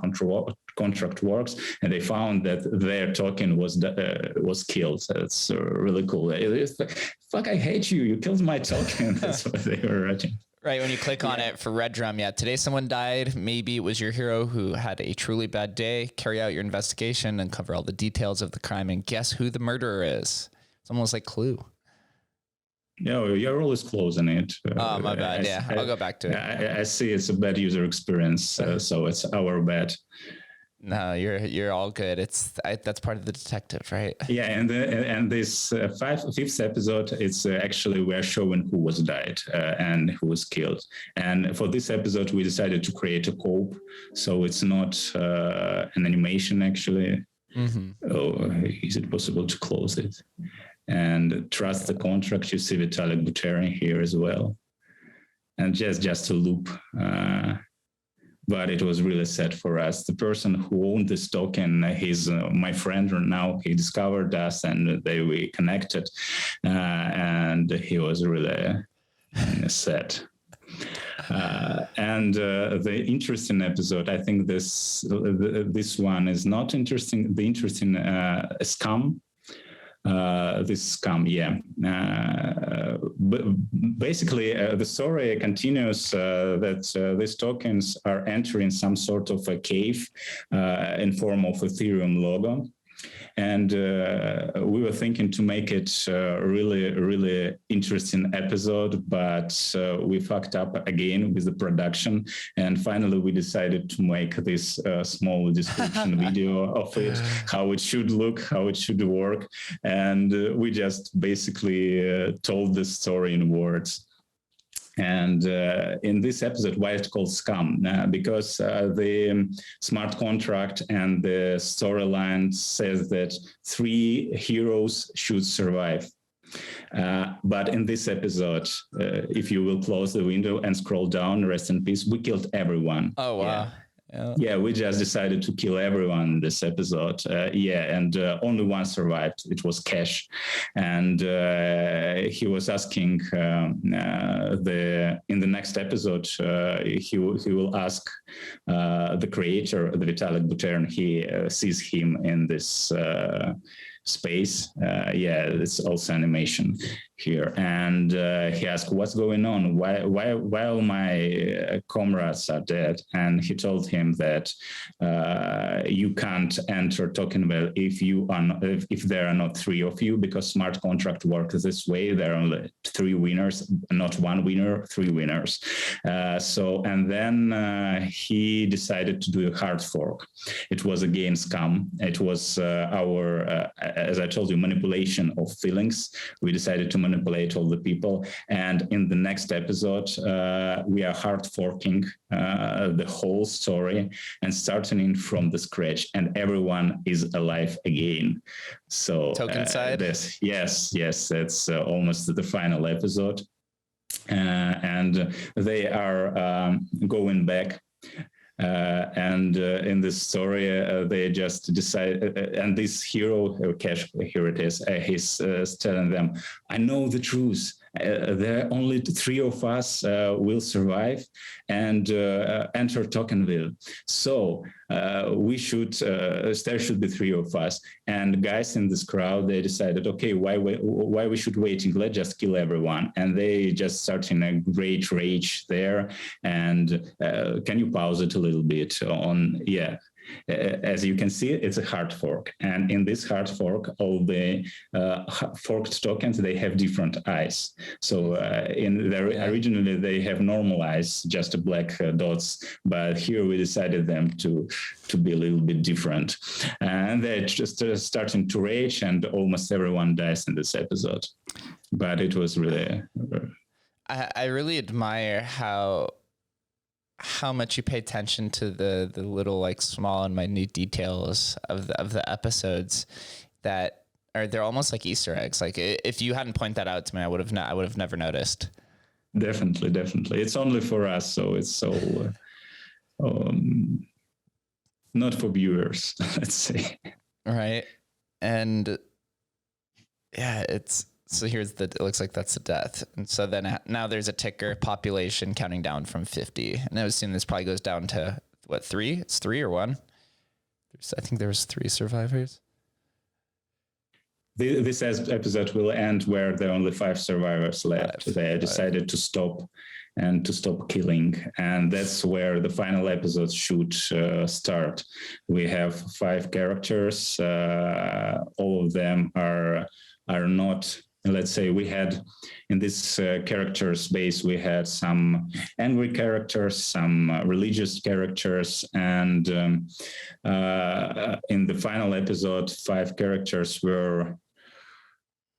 contract works, and they found that their token was killed. So it's really cool. It's like, fuck, I hate you. You killed my token. That's what they were writing. Right, when you click on it for Red Drum, today someone died. Maybe it was your hero who had a truly bad day. Carry out your investigation and cover all the details of the crime and guess who the murderer is. It's almost like Clue. No, you're always closing it. Oh, my bad. I'll go back to it. I see it's a bad user experience, so it's our bad. No, you're all good. That's part of the detective, right? Yeah, and this fifth episode, it's actually we're showing who was died and who was killed. And for this episode, we decided to create a cope, so it's not an animation actually. Mm-hmm. Oh, is it possible to close it? And trust the contract. You see Vitalik Buterin here as well, and just a loop. But it was really sad for us. The person who owned this token, he's my friend now. He discovered us and we connected, and he was really sad. And the interesting episode, I think this one is not interesting. The interesting scam. This scam, but basically the story continues that these tokens are entering some sort of a cave in form of Ethereum logo. And we were thinking to make it a really interesting episode, but we fucked up again with the production. And finally, we decided to make this small description video of it, how it should look, how it should work. And we just basically told the story in words. And in this episode, why it's called scam? Because the smart contract and the storyline says that 3 heroes should survive. But in this episode, if you will close the window and scroll down, rest in peace, we killed everyone. Oh, wow. Yeah, we just decided to kill everyone in this episode. And only one survived. It was Cash, and he was asking in the next episode he will ask the creator, the Vitalik Buterin. He sees him in this space. It's also animation here, and he asked, "What's going on? Why all my comrades are dead?" And he told him that you can't enter Tokenville if there are not 3 of you, because smart contract works this way. There are only 3 winners, not 1 winner, 3 winners. And then he decided to do a hard fork. It was again scam. It was our as I told you, manipulation of feelings. We decided to manipulate all the people. And in the next episode, we are hard forking the whole story and starting from the scratch, and everyone is alive again. So token side? Yes, it's almost the final episode. And they are going back. And in this story, they just decide, and this hero, Cash, here it is, he's telling them, "I know the truth. There are only 3 of us will survive and enter Tokenville. So there should be 3 of us." And guys in this crowd, they decided, okay, why we should waiting? Let's just kill everyone. And they just start in a great rage there. And can you pause it a little bit on? Yeah. As you can see, it's a hard fork. And in this hard fork, all the forked tokens, they have different eyes. So originally, they have normal eyes, just black dots. But here we decided them to be a little bit different. And they're just starting to rage, and almost everyone dies in this episode. But it was really... I really admire how much you pay attention to the little, like, small and minute details of the episodes that are, they're almost like Easter eggs. Like, if you hadn't pointed that out to me, I would have never noticed. Definitely. It's only for us, so it's so not for viewers, let's say. Right. And yeah, so it looks like that's a death. And so then now there's a ticker, population counting down from 50. And I would assume this probably goes down to, what, 3? It's 3 or 1? I think there was 3 survivors. This episode will end where there are only 5 survivors left. They decided to stop and to stop killing. And that's where the final episode should start. We have 5 characters. All of them are not, let's say, we had in this character space, we had some angry characters, some religious characters, and in the final episode, 5 characters were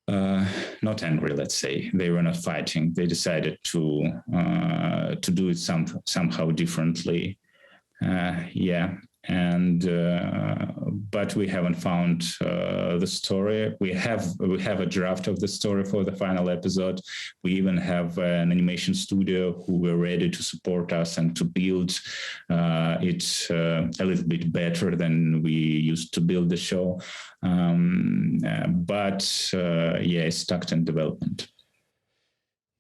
not angry, let's say. They were not fighting. They decided to do it somehow differently. But we haven't found the story. We have a draft of the story for the final episode. We even have an animation studio who were ready to support us and to build it a little bit better than we used to build the show. It's stuck in development.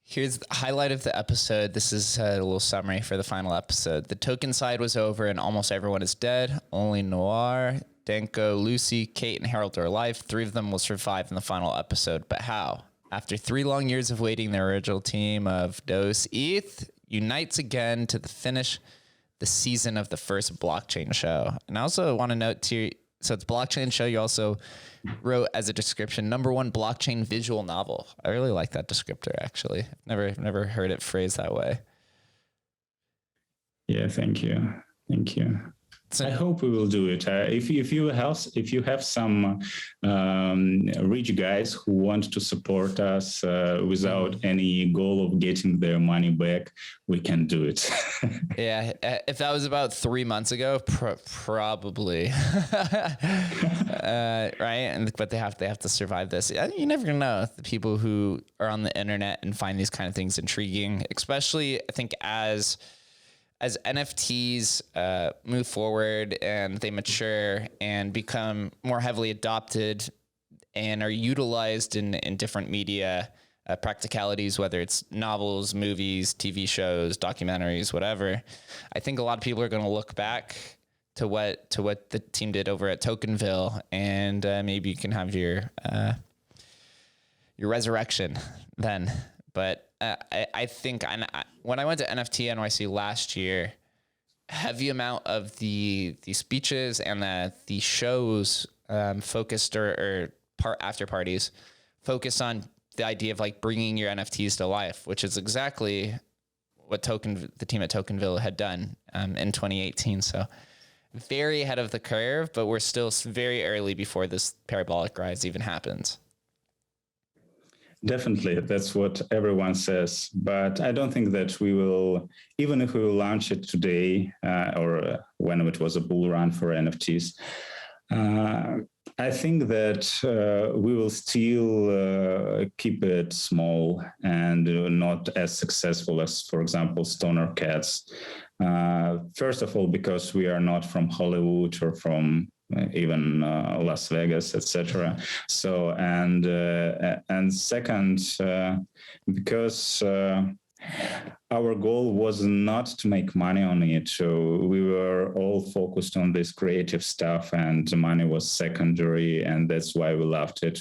Here's the highlight of the episode. This is a little summary for the final episode. The token side was over and almost everyone is dead. Only Noir, Danko, Lucy, Kate, and Harold are alive. 3 of them will survive in the final episode. But how? After 3 long years of waiting, the original team of Deus ETH unites again to finish the season of the first blockchain show. And I also want to note too, so it's blockchain show. You also wrote as a description, #1 blockchain visual novel. I really like that descriptor, actually. Never heard it phrased that way. Yeah, thank you. I hope we will do it. If you have some rich guys who want to support us without any goal of getting their money back, we can do it. Yeah, if that was about 3 months ago, probably, right? But they have to survive this. You never know. The people who are on the internet and find these kind of things intriguing, especially I think as NFTs move forward and they mature and become more heavily adopted and are utilized in different media practicalities, whether it's novels, movies, TV shows, documentaries, whatever, I think a lot of people are going to look back to what the team did over at Tokenville, and maybe you can have your resurrection then. But I think when I went to NFT NYC last year, heavy amount of the speeches and the shows focused or after parties focus on the idea of like bringing your NFTs to life, which is exactly what the team at Tokenville had done in 2018. So very ahead of the curve, but we're still very early before this parabolic rise even happens. Definitely, that's what everyone says. But I don't think that we will, even if we will launch it today or when it was a bull run for NFTs, I think that we will still keep it small and not as successful as, for example, Stoner Cats. First of all, because we are not from Hollywood or from even Las Vegas, etc. So and second, because our goal was not to make money on it. So we were all focused on this creative stuff, and the money was secondary, and that's why we loved it.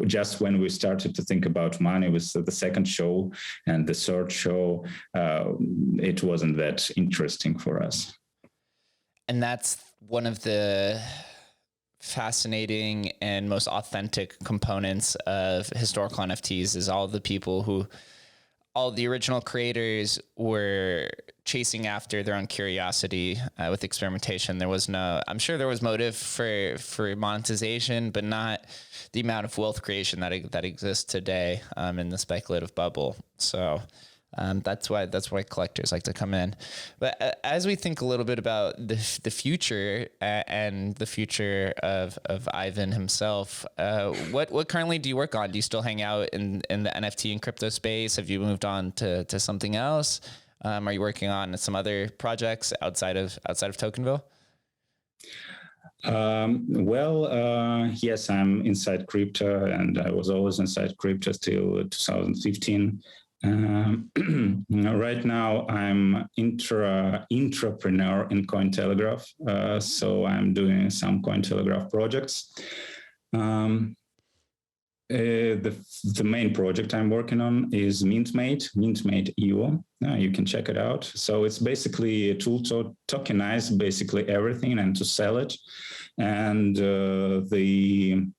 Just when we started to think about money with the second show and the third show, it wasn't that interesting for us. And that's one of the fascinating and most authentic components of historical NFTs is all the people who, all the original creators were chasing after their own curiosity with experimentation. There was I'm sure there was motive for monetization, but not the amount of wealth creation that exists today in the speculative bubble. So that's why collectors like to come in. But as we think a little bit about the future and the future of Ivan himself, what currently do you work on? Do you still hang out in the NFT and crypto space? Have you moved on to something else? Are you working on some other projects outside of Tokenville? Yes, I'm inside crypto, and I was always inside crypto till 2015. Right now, I'm intrapreneur in Cointelegraph, so I'm doing some Cointelegraph projects. The main project I'm working on is Mintmate EO. You can check it out. So it's basically a tool to tokenize basically everything and to sell it. And the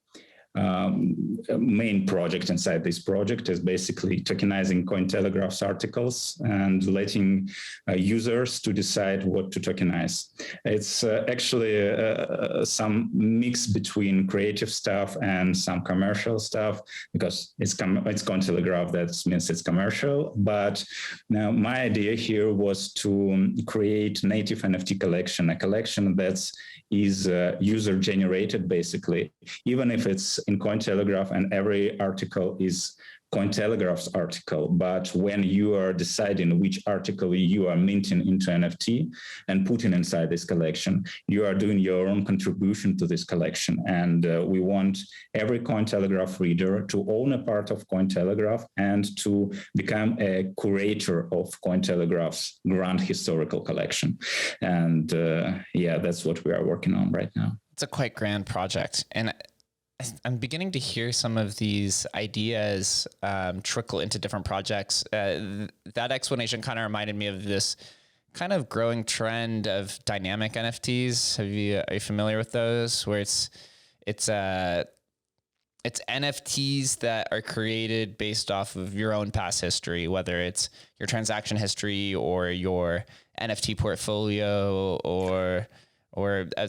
main project inside this project is basically tokenizing Cointelegraph's articles and letting users to decide what to tokenize. It's actually some mix between creative stuff and some commercial stuff, because it's Cointelegraph, that means it's commercial. But now my idea here was to create native NFT collection, a collection that's user generated basically, even if it's in Cointelegraph and every article is Cointelegraph's article. But when you are deciding which article you are minting into NFT and putting inside this collection, you are doing your own contribution to this collection. And we want every Cointelegraph reader to own a part of Cointelegraph and to become a curator of Cointelegraph's grand historical collection. And that's what we are working on right now. It's a quite grand project. And I'm beginning to hear some of these ideas trickle into different projects. That explanation kind of reminded me of this kind of growing trend of dynamic NFTs. Are you familiar with those? Where it's NFTs that are created based off of your own past history, whether it's your transaction history or your NFT portfolio or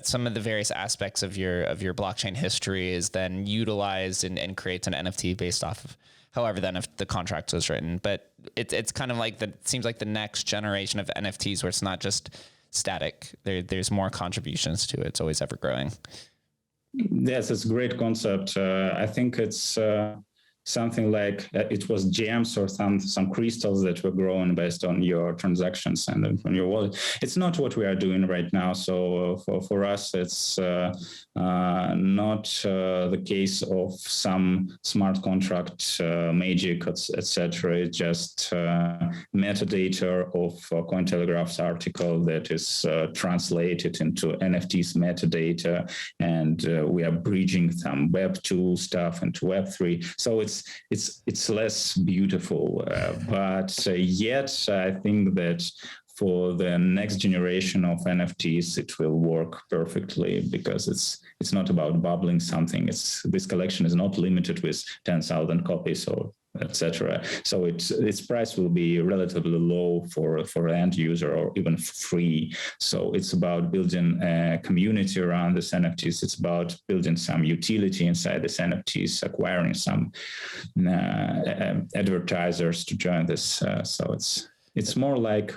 some of the various aspects of your blockchain history is then utilized and creates an NFT based off of however then if the contract was written. But it's kind of like seems like the next generation of NFTs where it's not just static. There's more contributions to it. It's always ever growing. Yes, it's a great concept. I think it's something like it was gems or some crystals that were grown based on your transactions and on your wallet. It's not what we are doing right now. So for us, it's not the case of some smart contract magic, etc. It's just metadata of Cointelegraph's article that is translated into NFTs metadata, and we are bridging some Web 2 stuff into Web 3. So it's less beautiful, but yet I think that for the next generation of NFTs, it will work perfectly because it's not about bubbling something. This collection is not limited with 10,000 copies or etc. So its price will be relatively low for an end user or even free. So it's about building a community around this NFTs. It's about building some utility inside this NFTs, acquiring some advertisers to join this. So it's more like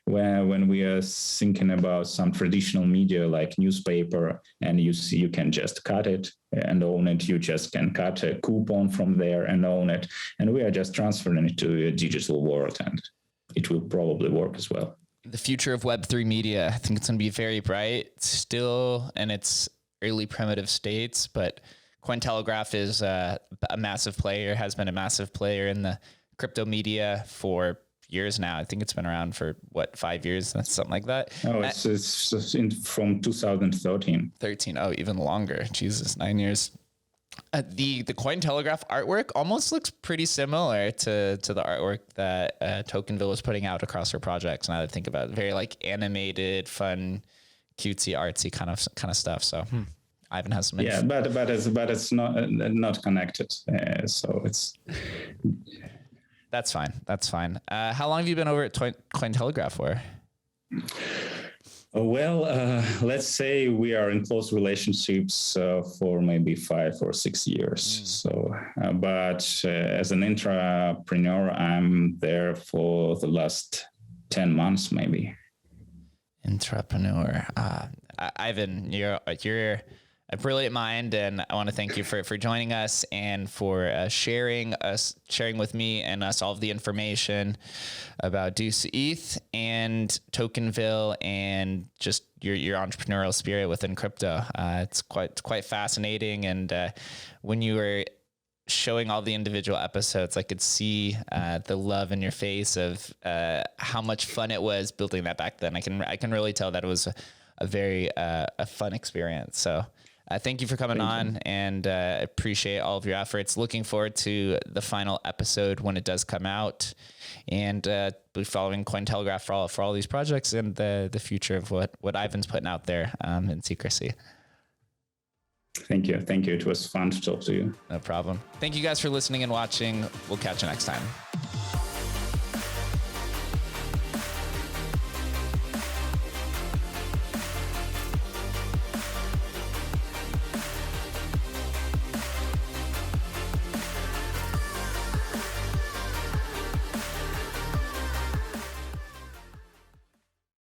when we are thinking about some traditional media like newspaper, and you can just cut it and own it. You just can cut a coupon from there and own it. And we are just transferring it to a digital world, and it will probably work as well. The future of Web3 media, I think it's going to be very bright still in its early primitive states, but Cointelegraph is a massive player, has been a massive player in the crypto media for years now. I think it's been around for 5 years, something like that. Oh, it's from 2013. 13. Oh, even longer. Jesus, 9 years. The Cointelegraph artwork almost looks pretty similar to the artwork that Tokenville was putting out across her projects. Now that I think about it, very like animated, fun, cutesy, artsy kind of stuff. So Ivan has some. Yeah, but it's not connected. So it's. That's fine. That's fine. How long have you been over at Cointelegraph for? Well, let's say we are in close relationships for maybe 5 or 6 years. So, but as an entrepreneur, I'm there for the last 10 months, maybe. Entrepreneur. Ivan, you're a brilliant mind, and I want to thank you for joining us and for sharing with me and us all of the information about Deus ETH and Tokenville and just your entrepreneurial spirit within crypto. It's quite fascinating, and when you were showing all the individual episodes, I could see the love in your face of how much fun it was building that back then. I can really tell that it was a very fun experience. So Thank you for coming on, and appreciate all of your efforts. Looking forward to the final episode when it does come out, and be following Cointelegraph for all these projects and the future of what Ivan's putting out there in secrecy. Thank you. It was fun to talk to you. No problem. Thank you guys for listening and watching. We'll catch you next time.